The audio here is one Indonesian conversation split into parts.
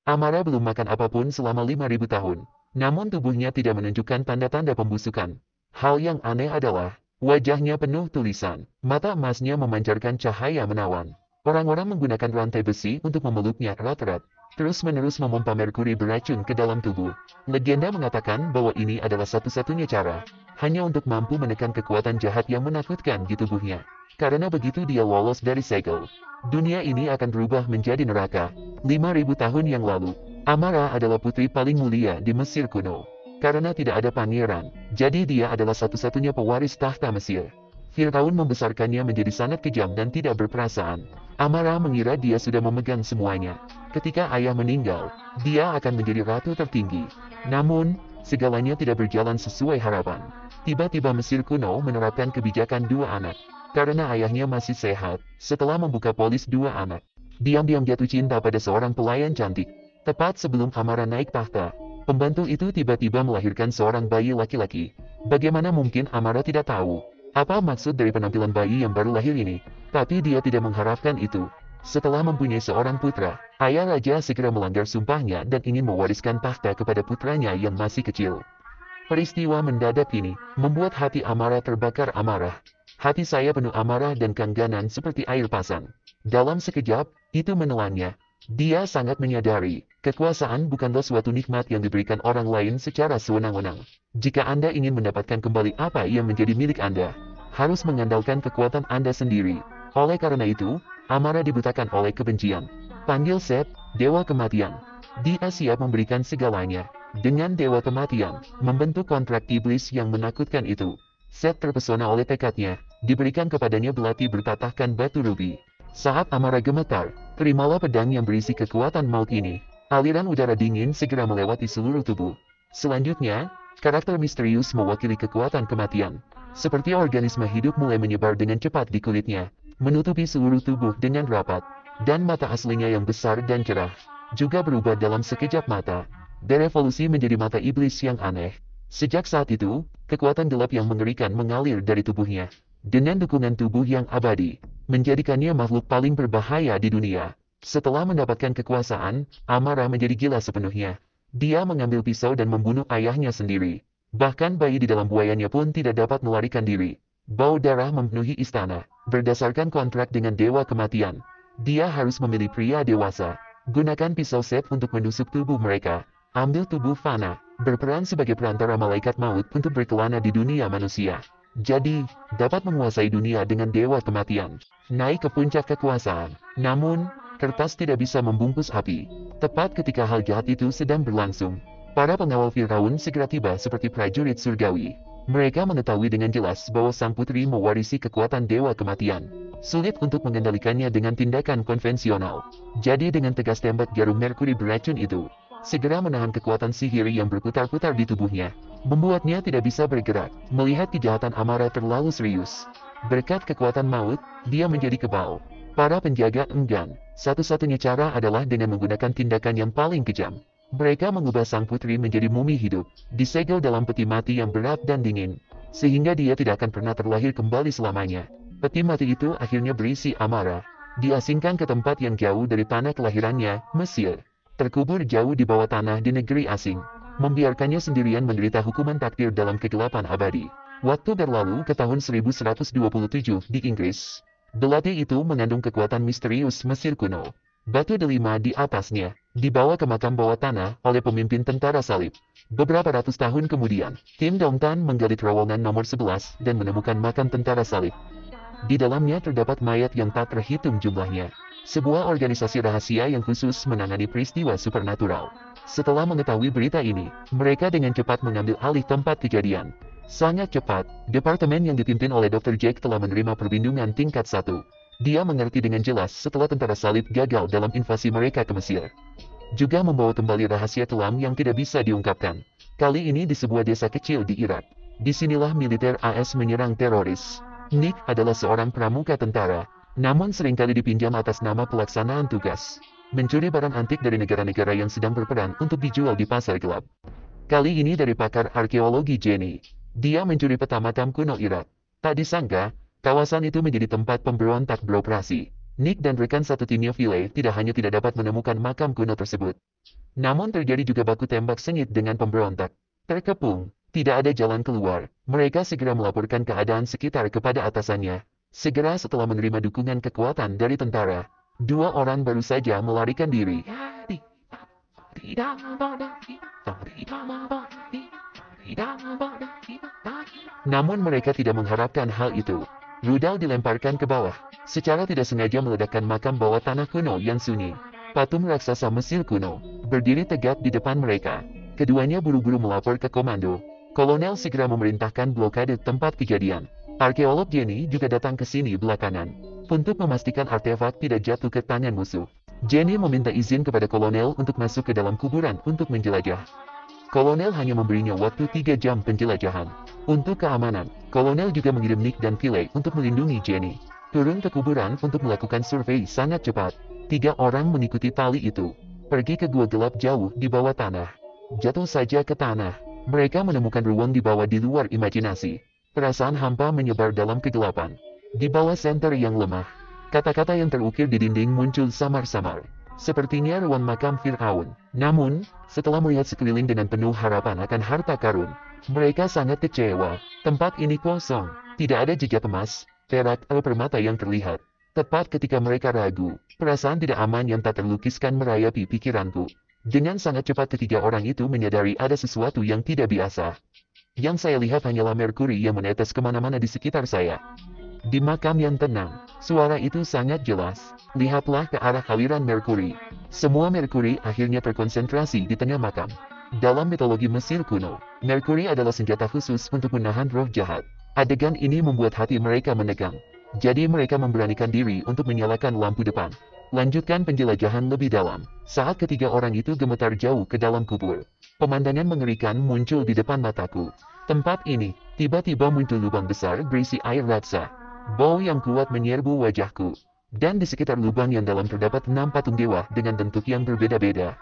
Amara belum makan apapun selama 5.000 tahun. Namun tubuhnya tidak menunjukkan tanda-tanda pembusukan. Hal yang aneh adalah, wajahnya penuh tulisan. Mata emasnya memancarkan cahaya menawan. Orang-orang menggunakan rantai besi untuk memeluknya erat-erat, terus-menerus memompa merkuri beracun ke dalam tubuh. Legenda mengatakan bahwa ini adalah satu-satunya cara, hanya untuk mampu menekan kekuatan jahat yang menakutkan di tubuhnya. Karena begitu dia lolos dari segel, dunia ini akan berubah menjadi neraka. 5.000 tahun yang lalu, Amara adalah putri paling mulia di Mesir kuno. Karena tidak ada pangeran, jadi dia adalah satu-satunya pewaris tahta Mesir. Firaun membesarkannya menjadi sangat kejam dan tidak berperasaan. Amara mengira dia sudah memegang semuanya. Ketika ayah meninggal, dia akan menjadi ratu tertinggi. Namun, segalanya tidak berjalan sesuai harapan. Tiba-tiba Mesir kuno menerapkan kebijakan dua anak. Karena ayahnya masih sehat, setelah membuka polis dua anak, diam-diam jatuh cinta pada seorang pelayan cantik. Tepat sebelum Amara naik tahta, pembantu itu tiba-tiba melahirkan seorang bayi laki-laki. Bagaimana mungkin Amara tidak tahu apa maksud dari penampilan bayi yang baru lahir ini? Tapi dia tidak mengharapkan itu. Setelah mempunyai seorang putra, ayah raja segera melanggar sumpahnya dan ingin mewariskan tahta kepada putranya yang masih kecil. Peristiwa mendadak ini membuat hati Amara terbakar amarah. Hati saya penuh amarah dan kangganan seperti air pasang. Dalam sekejap, itu menelannya. Dia sangat menyadari, kekuasaan bukanlah suatu nikmat yang diberikan orang lain secara sewenang-wenang. Jika Anda ingin mendapatkan kembali apa yang menjadi milik Anda, harus mengandalkan kekuatan Anda sendiri. Oleh karena itu, Amara dibutakan oleh kebencian. Panggil Set, Dewa Kematian. Dia siap memberikan segalanya. Dengan Dewa Kematian, membentuk kontrak iblis yang menakutkan itu. Set terpesona oleh tekadnya, diberikan kepadanya belati bertatahkan batu rubi. Saat Amara gemetar, terimalah pedang yang berisi kekuatan maut ini. Aliran udara dingin segera melewati seluruh tubuh. Selanjutnya, karakter misterius mewakili kekuatan kematian. Seperti organisme hidup mulai menyebar dengan cepat di kulitnya, menutupi seluruh tubuh dengan rapat. Dan mata aslinya yang besar dan cerah, juga berubah dalam sekejap mata. Berevolusi menjadi mata iblis yang aneh. Sejak saat itu, kekuatan gelap yang mengerikan mengalir dari tubuhnya. Dengan dukungan tubuh yang abadi, menjadikannya makhluk paling berbahaya di dunia. Setelah mendapatkan kekuasaan, Amara menjadi gila sepenuhnya. Dia mengambil pisau dan membunuh ayahnya sendiri. Bahkan bayi di dalam buayanya pun tidak dapat melarikan diri. Bau darah memenuhi istana. Berdasarkan kontrak dengan Dewa Kematian, dia harus memilih pria dewasa. Gunakan pisau Set untuk menusuk tubuh mereka. Ambil tubuh Fana, berperan sebagai perantara malaikat maut untuk berkelana di dunia manusia. Jadi, dapat menguasai dunia dengan Dewa Kematian. Naik ke puncak kekuasaan. Namun, kertas tidak bisa membungkus api. Tepat ketika hal jahat itu sedang berlangsung, para pengawal Firaun segera tiba seperti prajurit surgawi. Mereka mengetahui dengan jelas bahwa sang putri mewarisi kekuatan Dewa Kematian. Sulit untuk mengendalikannya dengan tindakan konvensional. Jadi dengan tegas tembak jarum merkuri beracun itu, segera menahan kekuatan sihir yang berputar-putar di tubuhnya, membuatnya tidak bisa bergerak. Melihat kejahatan Amara terlalu serius, berkat kekuatan maut, dia menjadi kebal. Para penjaga enggan. Satu-satunya cara adalah dengan menggunakan tindakan yang paling kejam. Mereka mengubah sang putri menjadi mumi hidup, disegel dalam peti mati yang berat dan dingin, sehingga dia tidak akan pernah terlahir kembali selamanya. Peti mati itu akhirnya berisi Amara, diasingkan ke tempat yang jauh dari tanah kelahirannya, Mesir. Terkubur jauh di bawah tanah di negeri asing, membiarkannya sendirian menderita hukuman takdir dalam kegelapan abadi. Waktu berlalu ke tahun 1127 di Inggris. Belati itu mengandung kekuatan misterius Mesir kuno. Batu delima di atasnya, dibawa ke makam bawah tanah oleh pemimpin tentara salib. Beberapa ratus tahun kemudian, Tim Dongtan menggali terowongan nomor 11 dan menemukan makam tentara salib. Di dalamnya terdapat mayat yang tak terhitung jumlahnya. Sebuah organisasi rahasia yang khusus menangani peristiwa supernatural. Setelah mengetahui berita ini, mereka dengan cepat mengambil alih tempat kejadian. Sangat cepat, departemen yang dipimpin oleh Dr. Jake telah menerima perlindungan tingkat 1. Dia mengerti dengan jelas setelah tentara salib gagal dalam invasi mereka ke Mesir. Juga membawa kembali rahasia kelam yang tidak bisa diungkapkan. Kali ini di sebuah desa kecil di Irak. Disinilah militer AS menyerang teroris. Nick adalah seorang pramuka tentara, namun seringkali dipinjam atas nama pelaksanaan tugas. Mencuri barang antik dari negara-negara yang sedang berperang untuk dijual di pasar gelap. Kali ini dari pakar arkeologi Jenny. Dia mencuri peta makam kuno Irak. Tak disangka, kawasan itu menjadi tempat pemberontak beroperasi. Nick dan rekan satu timnya Philly tidak hanya tidak dapat menemukan makam kuno tersebut, Namun terjadi juga baku tembak sengit dengan pemberontak. Terkepung, tidak ada jalan keluar. Mereka segera melaporkan keadaan sekitar kepada atasannya. Segera setelah menerima dukungan kekuatan dari tentara, 2 orang baru saja melarikan diri. Namun mereka tidak mengharapkan hal itu. Rudal dilemparkan ke bawah, secara tidak sengaja meledakkan makam bawah tanah kuno yang sunyi. Patung raksasa Mesir kuno berdiri tegak di depan mereka. Keduanya buru-buru melapor ke komando. Kolonel segera memerintahkan blokade tempat kejadian. Arkeolog Jenny juga datang ke sini belakangan untuk memastikan artefak tidak jatuh ke tangan musuh. Jenny meminta izin kepada kolonel untuk masuk ke dalam kuburan untuk menjelajah. Kolonel hanya memberinya waktu 3 jam penjelajahan. Untuk keamanan, kolonel juga mengirim Nick dan Philly untuk melindungi Jenny. Turun ke kuburan untuk melakukan survei sangat cepat. 3 orang mengikuti tali itu. Pergi ke gua gelap jauh di bawah tanah. Jatuh saja ke tanah. Mereka menemukan ruang di bawah di luar imajinasi. Perasaan hampa menyebar dalam kegelapan. Di bawah senter yang lemah, kata-kata yang terukir di dinding muncul samar-samar. Sepertinya ruang makam Fir'aun. Namun, setelah melihat sekeliling dengan penuh harapan akan harta karun, mereka sangat kecewa. Tempat ini kosong. Tidak ada jejak emas, perak atau permata yang terlihat. Tepat ketika mereka ragu, perasaan tidak aman yang tak terlukiskan merayapi pikiranku. Dengan sangat cepat ketiga orang itu menyadari ada sesuatu yang tidak biasa. Yang saya lihat hanyalah Merkuri yang menetes kemana-mana di sekitar saya. Di makam yang tenang, suara itu sangat jelas. Lihatlah ke arah aliran Merkuri. Semua Merkuri akhirnya terkonsentrasi di tengah makam. Dalam mitologi Mesir kuno, Merkuri adalah senjata khusus untuk menahan roh jahat. Adegan ini membuat hati mereka menegang. Jadi mereka memberanikan diri untuk menyalakan lampu depan. Lanjutkan penjelajahan lebih dalam. Saat ketiga orang itu gemetar jauh ke dalam kubur, pemandangan mengerikan muncul di depan mataku. Tempat ini, tiba-tiba muncul lubang besar berisi air raksa. Bau yang kuat menyerbu wajahku. Dan di sekitar lubang yang dalam terdapat 6 patung dewa dengan bentuk yang berbeda-beda.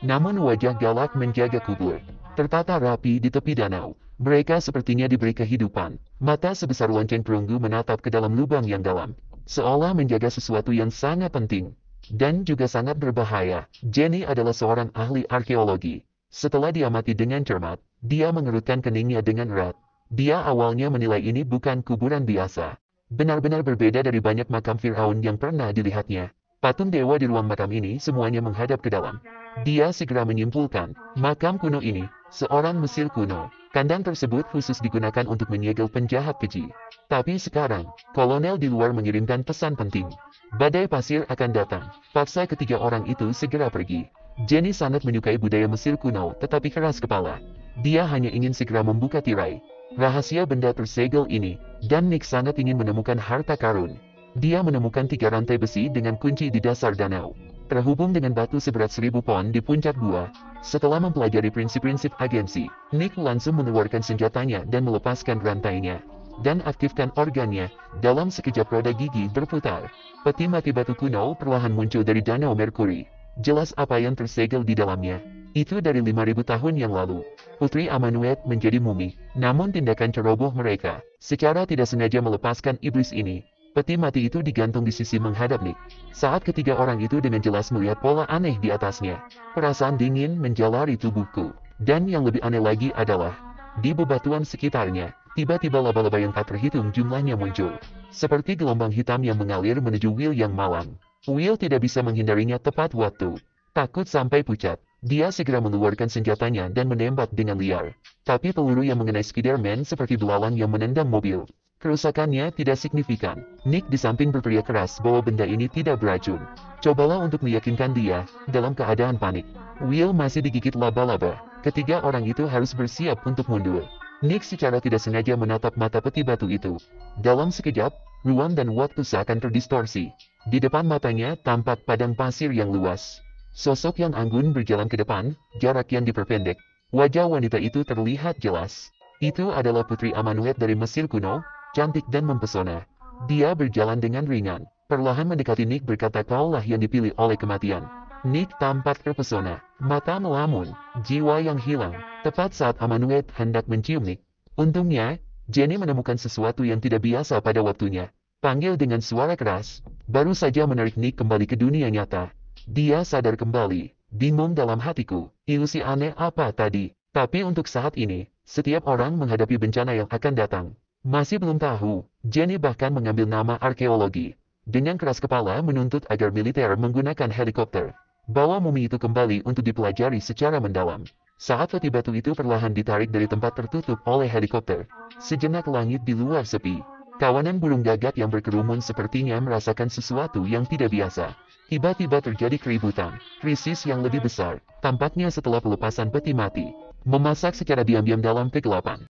Namun wajah galak menjaga kubur. Tertata rapi di tepi danau. Mereka sepertinya diberi kehidupan. Mata sebesar lonceng perunggu menatap ke dalam lubang yang dalam. Seolah menjaga sesuatu yang sangat penting. Dan juga sangat berbahaya. Jenny adalah seorang ahli arkeologi. Setelah diamati dengan cermat, dia mengerutkan keningnya dengan erat. Dia awalnya menilai ini bukan kuburan biasa. Benar-benar berbeda dari banyak makam Fir'aun yang pernah dilihatnya. Patung dewa di ruang makam ini semuanya menghadap ke dalam. Dia segera menyimpulkan, makam kuno ini, seorang Mesir kuno. Kandang tersebut khusus digunakan untuk menyegel penjahat keji. Tapi sekarang, kolonel di luar mengirimkan pesan penting. Badai pasir akan datang. Paksa ketiga orang itu segera pergi. Jenny sangat menyukai budaya Mesir kuno, tetapi keras kepala. Dia hanya ingin segera membuka tirai rahasia benda tersegel ini, dan Nick sangat ingin menemukan harta karun. Dia menemukan 3 rantai besi dengan kunci di dasar danau, terhubung dengan batu seberat 1000 pon di puncak gua. Setelah mempelajari prinsip-prinsip agensi, Nick langsung mengeluarkan senjatanya dan melepaskan rantainya. Dan aktifkan organnya. Dalam sekejap roda gigi berputar. Peti mati batu kuno perlahan muncul dari danau Merkuri. Jelas apa yang tersegel di dalamnya. Itu dari 5000 tahun yang lalu. Putri Amanuet menjadi mumi. Namun tindakan ceroboh mereka, secara tidak sengaja melepaskan iblis ini. Peti mati itu digantung di sisi menghadap Nick. Saat ketiga orang itu dengan jelas melihat pola aneh di atasnya. Perasaan dingin menjalari tubuhku. Dan yang lebih aneh lagi adalah, di bebatuan sekitarnya, tiba-tiba laba-laba yang tak terhitung jumlahnya muncul. Seperti gelombang hitam yang mengalir menuju Will yang malang. Will tidak bisa menghindarinya tepat waktu. Takut sampai pucat. Dia segera mengeluarkan senjatanya dan menembak dengan liar. Tapi peluru yang mengenai Spider-Man seperti belalang yang menendang mobil. Kerusakannya tidak signifikan. Nick di samping berteriak keras bahwa benda ini tidak beracun. Cobalah untuk meyakinkan dia, dalam keadaan panik. Will masih digigit laba-laba. Ketiga orang itu harus bersiap untuk mundur. Nick secara tidak sengaja menatap mata peti batu itu. Dalam sekejap, ruang dan waktu seakan terdistorsi. Di depan matanya tampak padang pasir yang luas. Sosok yang anggun berjalan ke depan, jarak yang diperpendek. Wajah wanita itu terlihat jelas. Itu adalah Putri Amanuet dari Mesir kuno, cantik dan mempesona. Dia berjalan dengan ringan, perlahan mendekati Nick berkata, "Kaulah yang dipilih oleh kematian." Nick tampak terpesona, mata melamun, jiwa yang hilang, tepat saat Amanuet hendak mencium Nick. Untungnya, Jenny menemukan sesuatu yang tidak biasa pada waktunya. Panggil dengan suara keras, baru saja menarik Nick kembali ke dunia nyata. Dia sadar kembali, Bingung dalam hatiku, ilusi aneh apa tadi? Tapi untuk saat ini, setiap orang menghadapi bencana yang akan datang. Masih belum tahu, Jenny bahkan mengambil nama arkeologi. Dengan keras kepala menuntut agar militer menggunakan helikopter. Bawa mumi itu kembali untuk dipelajari secara mendalam. Saat peti batu itu perlahan ditarik dari tempat tertutup oleh helikopter. Sejenak langit di luar sepi. Kawanan burung gagak yang berkerumun sepertinya merasakan sesuatu yang tidak biasa. Tiba-tiba terjadi keributan, krisis yang lebih besar, tampaknya setelah pelepasan peti mati. Memasak secara diam-diam dalam kegelapan.